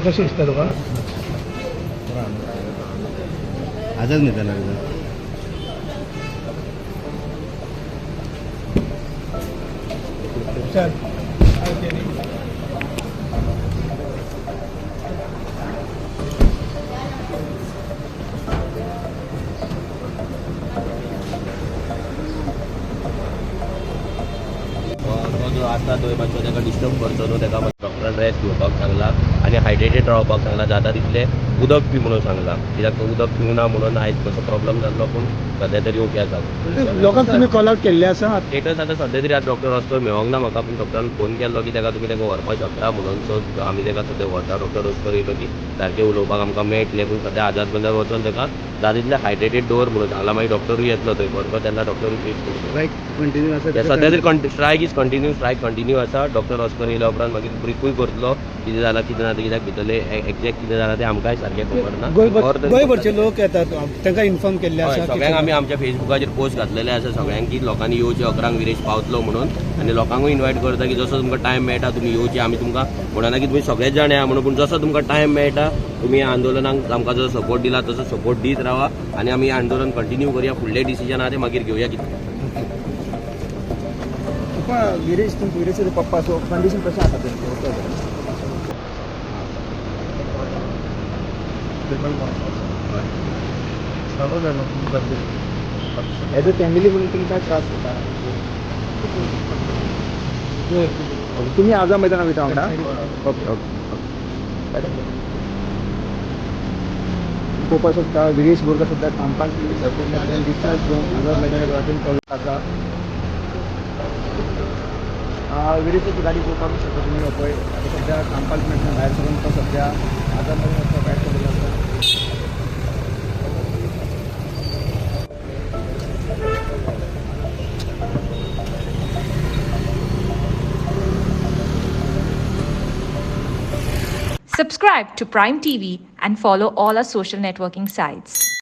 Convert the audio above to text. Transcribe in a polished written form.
कशी दिसता तुका आजच नाही त्याला चल जो आता तो मातसो ताका डिस्टर्ब करतो न्हू ताका डॉक्टरान रेस्ट घेवपाक सांगला आनी हायड्रेटेड रावपाक सांगला जाता तितलें उदक पी म्हणून सांगला कित्याक उदक पिवना म्हणून आयज कसो प्रॉब्लम जाल्लो पूण सद्या तरी ओके आसा लोकांक तुमी कॉल आउट केल्ले आसा स्टेटस आतां सद्या तरी आतां डॉक्टर असतो मेळोंक ना म्हाका पूण डॉक्टरान फोन केल्लो की ताका तुमी ताका व्हरपाक शकता म्हणून सो आमी ताका सद्या व्हरता डॉक्टर रस्कर येयलो की सारकें उलोवपाक आमकां मेळटलें पूण सद्या आझाद बंदार वचून ताका जाता तितलें हायड्रेटेड दवर म्हणून सांगला मागीर डॉक्टरूय येतलो थंय बरोबर तेन्ना डॉक्टरूय ट्रीट करतलो स्ट्रायक कंटिन्यू आसा सद्या तरी स्ट्रायक कंटिन्यू आसा डॉक्टर रस्कर येयल्या उपरांत मागीर ब्रिफूय करतलो कितें जालां कितें ना कित्याक भितरले एक्झॅक्ट कितें जालां तें आमकांय सारकें खबर ना गोंयभरचे लोक येतात तांकां इन्फॉर्म केल्ले हय, आसा सगळ्यांक आमी आमच्या फेसबुकाचेर पोस्ट घातलेले आसा सगळ्यांक की लोकांनी येवचें 11 विरेश पावतलो म्हणून आनी लोकांकूय इन्वायट करता की जसो तुमकां टायम मेळटा तुमी येवचे आमी तुमकां म्हणना की तुमी सगळेच जाण या म्हणून पूण जसो तुमकां टायम मेळटा तुमी ह्या आंदोलनाक आमकां जसो सपोर्ट दिला तसो सपोर्ट दीत रावा आनी आमी आंदोलन कंटिन्यू करया फुडले डिसिजन आहा ते मागीर घेवया कितें गिरीश पप्पा सो कंडिशन कशें आसा एज अ फॅमिली म्हणून तुमकां त्रास जाता तुमी आझाद मैदानाक वयता वांगडा ओके ओके पळोवपाक शकता गिरीश बोरकार सद्या कामकाज डिस्चार्ज घेवन आझाद मैदानाक वाटेन आसा गिरीशाची गाडी पळोवपाक शकता तुमी पळय आतां सद्या कामकाज मेळटा भायर सरून तो सद्या आझाद मैदानाक भायर सरिल्लो आसा Subscribe to Prime TV and follow all our social networking sites.